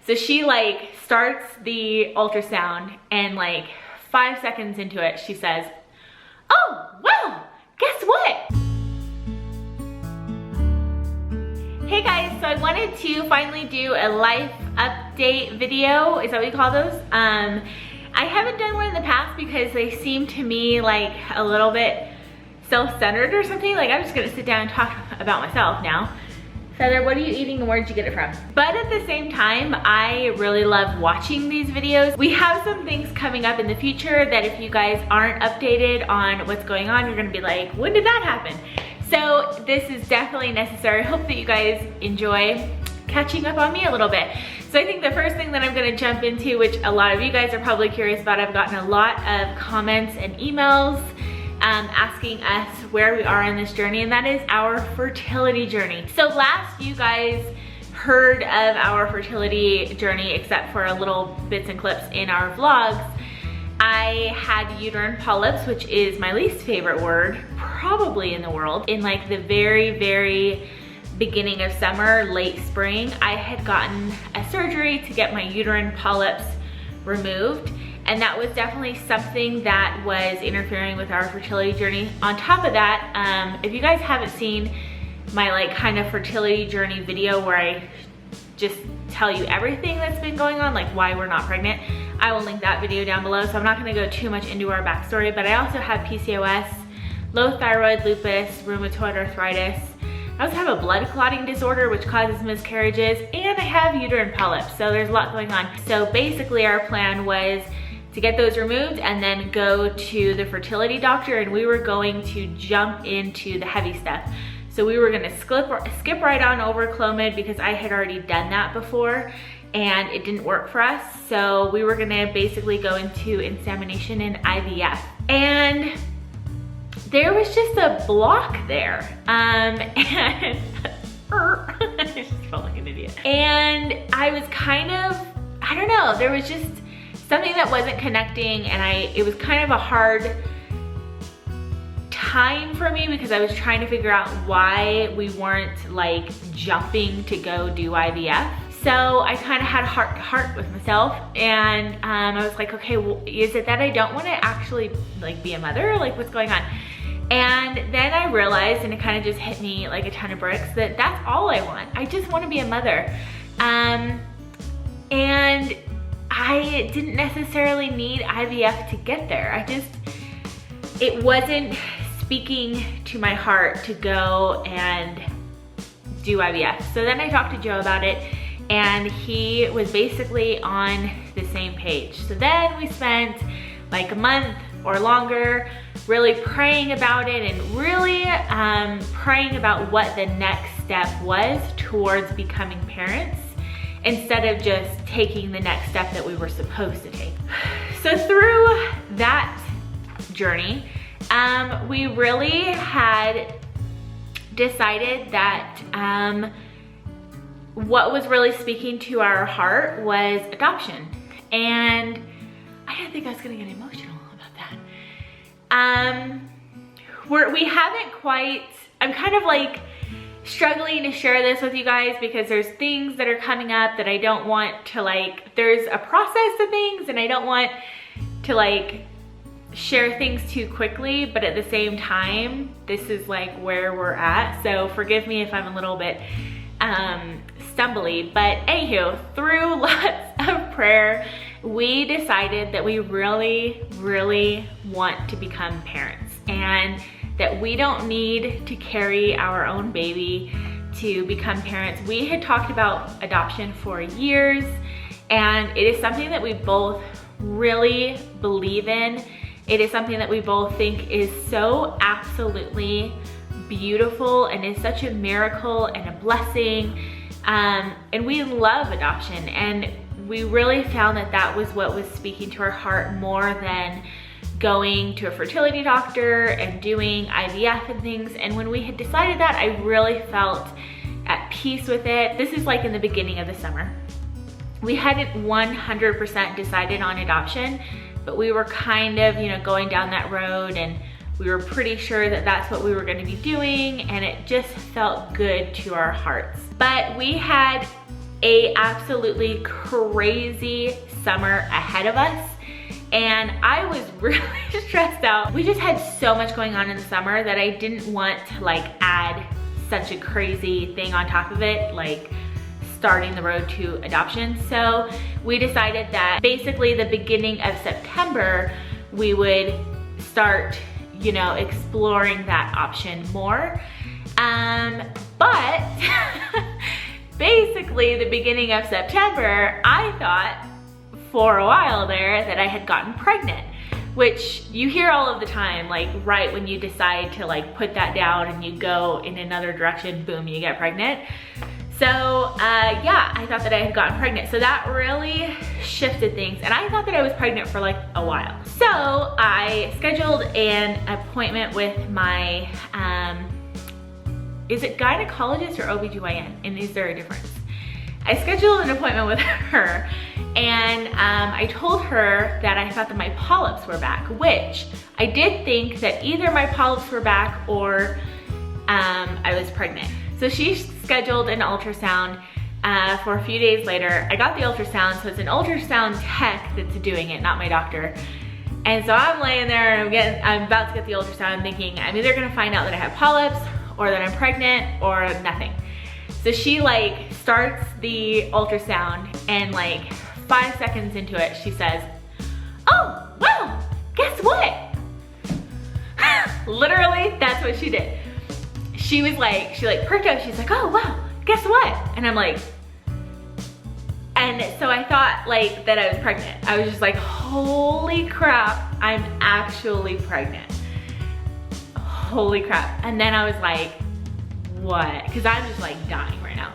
So she like starts the ultrasound and like 5 seconds into it, she says, "Oh, well, guess what?" Hey guys, so I wanted to finally do a life update video. Is that what you call those? I haven't done one in the past because they seem to me like a little bit self-centered or something. Like I'm just gonna sit down and talk about myself now. Feather, what are you eating and where did you get it from? But at the same time, I really love watching these videos. We have some things coming up in the future that if you guys aren't updated on what's going on, you're gonna be like, when did that happen? So this is definitely necessary. I hope that you guys enjoy catching up on me a little bit. So I think the first thing that I'm gonna jump into, which a lot of you guys are probably curious about, I've gotten a lot of comments and emails asking us where we are in this journey, and that is our fertility journey. So last you guys heard of our fertility journey, except for a little bits and clips in our vlogs, I had uterine polyps, which is my least favorite word probably in the world. In like the very, very beginning of summer, late spring, I had gotten a surgery to get my uterine polyps removed. And that was definitely something that was interfering with our fertility journey. On top of that, if you guys haven't seen my like kind of fertility journey video where I just tell you everything that's been going on, like why we're not pregnant, I will link that video down below. So I'm not gonna go too much into our backstory, but I also have PCOS, low thyroid, lupus, rheumatoid arthritis. I also have a blood clotting disorder which causes miscarriages, and I have uterine polyps, so there's a lot going on. So basically our plan was to get those removed and then go to the fertility doctor, and we were going to jump into the heavy stuff. So we were gonna skip right on over Clomid because I had already done that before and it didn't work for us. So we were gonna basically go into insemination and IVF. And there was just a block there. And I just felt like an idiot. And I was kind of, I don't know, there was just something that wasn't connecting, and it was kind of a hard time for me because I was trying to figure out why we weren't like jumping to go do IVF. So I kind of had heart to heart with myself, and I was like, okay, well, is it that I don't want to actually like be a mother? Like what's going on? And then I realized, and it kind of just hit me like a ton of bricks, that that's all I want. I just want to be a mother. And I didn't necessarily need IVF to get there. It wasn't speaking to my heart to go and do IVF. So then I talked to Joe about it, and he was basically on the same page. So then we spent like a month or longer really praying about it and really praying about what the next step was towards becoming parents, instead of just taking the next step that we were supposed to take. So through that journey, we really had decided that what was really speaking to our heart was adoption. And I didn't think I was gonna get emotional about that. We haven't quite, I'm kind of like struggling to share this with you guys because there's things that are coming up that I don't want to like, there's a process to things and I don't want to like share things too quickly, but at the same time, this is like where we're at. So forgive me if I'm a little bit stumbly, but anywho, through lots of prayer, we decided that we really, really want to become parents, and that we don't need to carry our own baby to become parents. We had talked about adoption for years, and it is something that we both really believe in. It is something that we both think is so absolutely beautiful and is such a miracle and a blessing. And we love adoption, and we really found that that was what was speaking to our heart more than going to a fertility doctor and doing IVF and things. And when we had decided that, I really felt at peace with it. This is like in the beginning of the summer. We hadn't 100% decided on adoption, but we were kind of, you know, going down that road, and we were pretty sure that that's what we were going to be doing, and it just felt good to our hearts. But we had a absolutely crazy summer ahead of us. And I was really stressed out. We just had so much going on in the summer that I didn't want to like add such a crazy thing on top of it, like starting the road to adoption. So we decided that basically the beginning of September, we would start, you know, exploring that option more. But basically the beginning of September, I thought for a while there that I had gotten pregnant, which you hear all of the time, like right when you decide to like put that down and you go in another direction, boom, you get pregnant. So yeah, I thought that I had gotten pregnant. So that really shifted things. And I thought that I was pregnant for like a while. So I scheduled an appointment with my, is it gynecologist or OBGYN? And is there a difference? I scheduled an appointment with her, and I told her that I thought that my polyps were back, which I did think that either my polyps were back or I was pregnant. So she scheduled an ultrasound for a few days later. I got the ultrasound, so it's an ultrasound tech that's doing it, not my doctor. And so I'm laying there and I'm about to get the ultrasound thinking I'm either gonna find out that I have polyps or that I'm pregnant or nothing. So she like starts the ultrasound and like 5 seconds into it, she says, "Oh, well, guess what?" Literally, that's what she did. She was like, she like perked up, she's like, "Oh, wow, guess what?" And I'm like, and so I thought like that I was pregnant. I was just like, holy crap, I'm actually pregnant. Holy crap. And then I was like, what? Because I'm just like dying right now.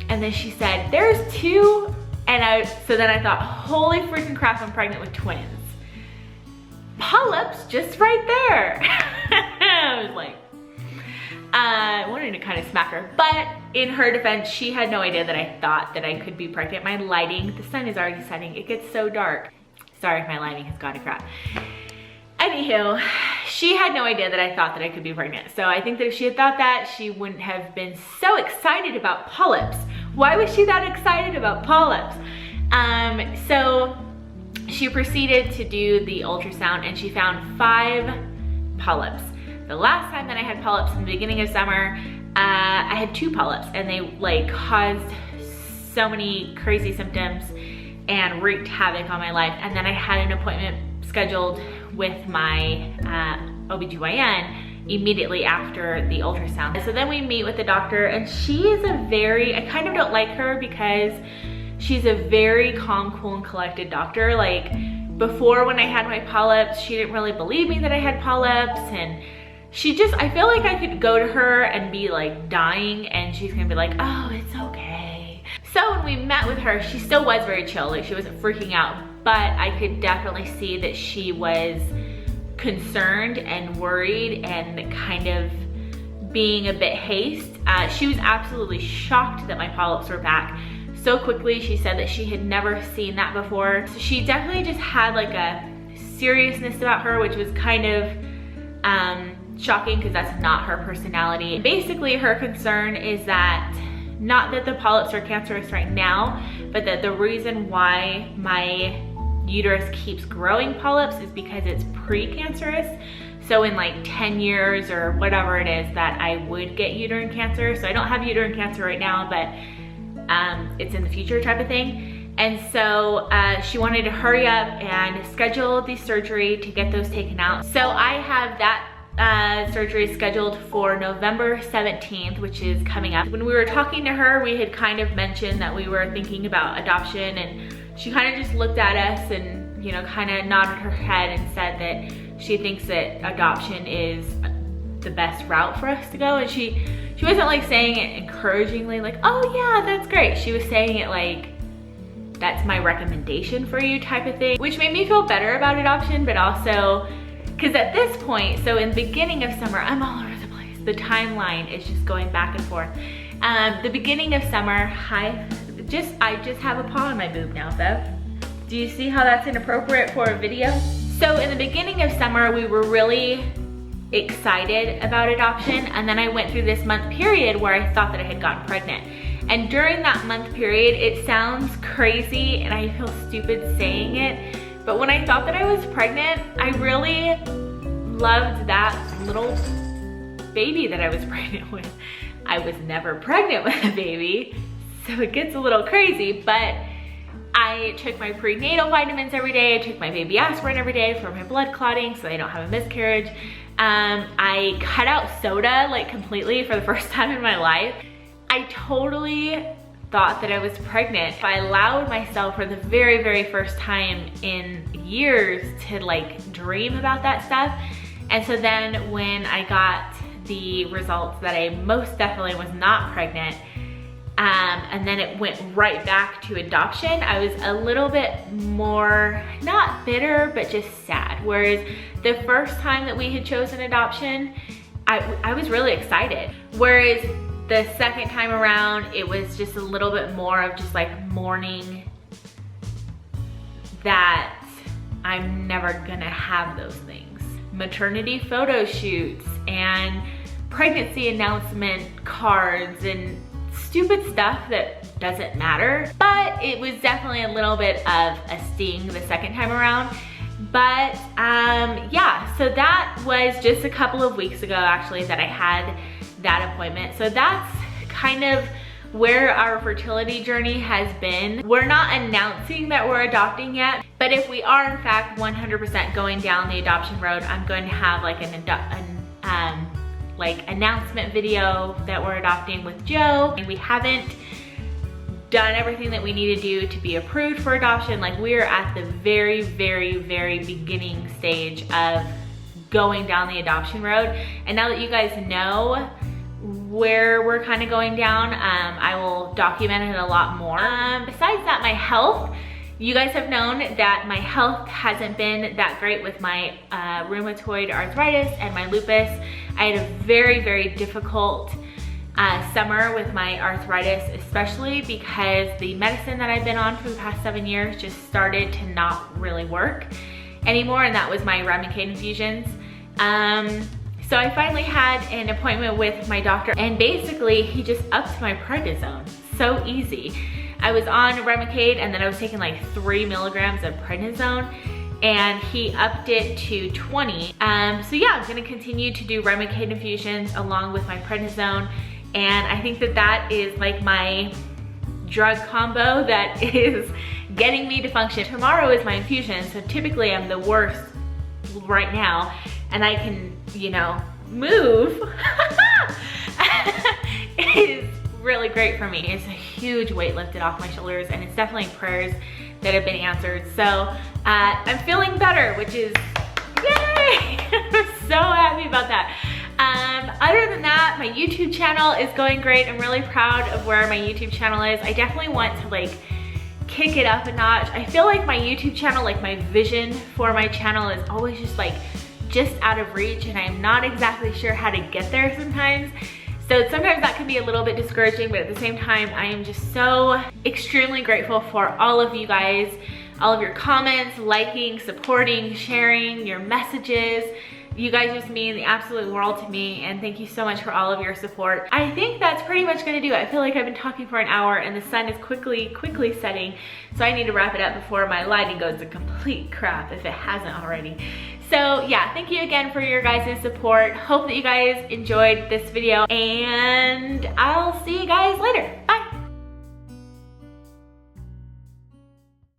And then she said, "There's two." And so then I thought, holy freaking crap, I'm pregnant with twins. Polyps just right there. I was like, I wanted to kind of smack her, but in her defense, she had no idea that I thought that I could be pregnant. My lighting, the sun is already setting. It gets so dark. Sorry if my lighting has gone to crap. Anywho, she had no idea that I thought that I could be pregnant. So I think that if she had thought that, she wouldn't have been so excited about polyps. Why was she that excited about polyps? So she proceeded to do the ultrasound and she found 5 polyps. The last time that I had polyps in the beginning of summer, I had 2 polyps and they like caused so many crazy symptoms and wreaked havoc on my life. And then I had an appointment scheduled with my OBGYN immediately after the ultrasound. So then we meet with the doctor and she is I kind of don't like her because she's a very calm, cool, and collected doctor. Like before when I had my polyps, she didn't really believe me that I had polyps, and I feel like I could go to her and be like dying and she's gonna be like, "Oh, it's okay." So when we met with her, she still was very chill, like she wasn't freaking out, but I could definitely see that she was concerned and worried and kind of being a bit hasty. She was absolutely shocked that my polyps were back so quickly. She said that she had never seen that before. So she definitely just had like a seriousness about her, which was kind of shocking because that's not her personality. Basically, her concern is that not that the polyps are cancerous right now, but that the reason why my uterus keeps growing polyps is because it's precancerous. So in like 10 years or whatever it is that I would get uterine cancer. So I don't have uterine cancer right now, but it's in the future type of thing. And so she wanted to hurry up and schedule the surgery to get those taken out. So I have that surgery scheduled for November 17th, which is coming up. When we were talking to her, we had kind of mentioned that we were thinking about adoption, and she kind of just looked at us and, you know, kind of nodded her head and said that she thinks that adoption is the best route for us to go. And she wasn't like saying it encouragingly, like, "Oh yeah, that's great." She was saying it like, "That's my recommendation for you" type of thing, which made me feel better about adoption, but also, because at this point, so in the beginning of summer, I'm all over the place. The timeline is just going back and forth. The beginning of summer, I just have a paw on my boob now, Bev. Do you see how that's inappropriate for a video? So in the beginning of summer, we were really excited about adoption, and then I went through this month period where I thought that I had gotten pregnant. And during that month period, it sounds crazy and I feel stupid saying it, but when I thought that I was pregnant, I really loved that little baby that I was pregnant with. I was never pregnant with a baby, so it gets a little crazy, but I took my prenatal vitamins every day. I took my baby aspirin every day for my blood clotting so I don't have a miscarriage. I cut out soda like completely for the first time in my life. I totally thought that I was pregnant. I allowed myself for the very, very first time in years to like dream about that stuff. And so then when I got the results that I most definitely was not pregnant, and then it went right back to adoption, I was a little bit more, not bitter, but just sad. Whereas the first time that we had chosen adoption, I was really excited. Whereas the second time around, it was just a little bit more of just like mourning that I'm never gonna have those things. Maternity photo shoots and pregnancy announcement cards and stupid stuff that doesn't matter. But it was definitely a little bit of a sting the second time around. But yeah, so that was just a couple of weeks ago actually that I had that appointment. So that's kind of where our fertility journey has been. We're not announcing that we're adopting yet, but if we are in fact 100% going down the adoption road, I'm going to have like an announcement video that we're adopting with Joe. And we haven't done everything that we need to do to be approved for adoption. Like we're at the very, very, very beginning stage of going down the adoption road. And now that you guys know where we're kind of going down, I will document it a lot more. Besides that, my health, you guys have known that my health hasn't been that great with my rheumatoid arthritis and my lupus. I had a very, very difficult summer with my arthritis, especially because the medicine that I've been on for the past 7 years just started to not really work anymore, and that was my Remicade infusions. So I finally had an appointment with my doctor, and basically he just upped my prednisone. So easy. I was on Remicade and then I was taking like 3 milligrams of prednisone, and he upped it to 20. So yeah, I'm gonna continue to do Remicade infusions along with my prednisone, and I think that that is like my drug combo that is getting me to function. Tomorrow is my infusion, so typically I'm the worst right now, and I can, you know, move. It is really great for me. It's a huge weight lifted off my shoulders, and it's definitely prayers that have been answered. So I'm feeling better, which is yay! I'm so happy about that. Other than that, my YouTube channel is going great. I'm really proud of where my YouTube channel is. I definitely want to like kick it up a notch. I feel like my YouTube channel, like my vision for my channel is always just out of reach, and I'm not exactly sure how to get there sometimes. So sometimes that can be a little bit discouraging, but at the same time, I am just so extremely grateful for all of you guys, all of your comments, liking, supporting, sharing, your messages. You guys just mean the absolute world to me, and thank you so much for all of your support. I think that's pretty much gonna do it. I feel like I've been talking for an hour and the sun is quickly setting, so I need to wrap it up before my lighting goes to complete crap if it hasn't already. So yeah, thank you again for your guys' support. Hope that you guys enjoyed this video, and I'll see you guys later. Bye.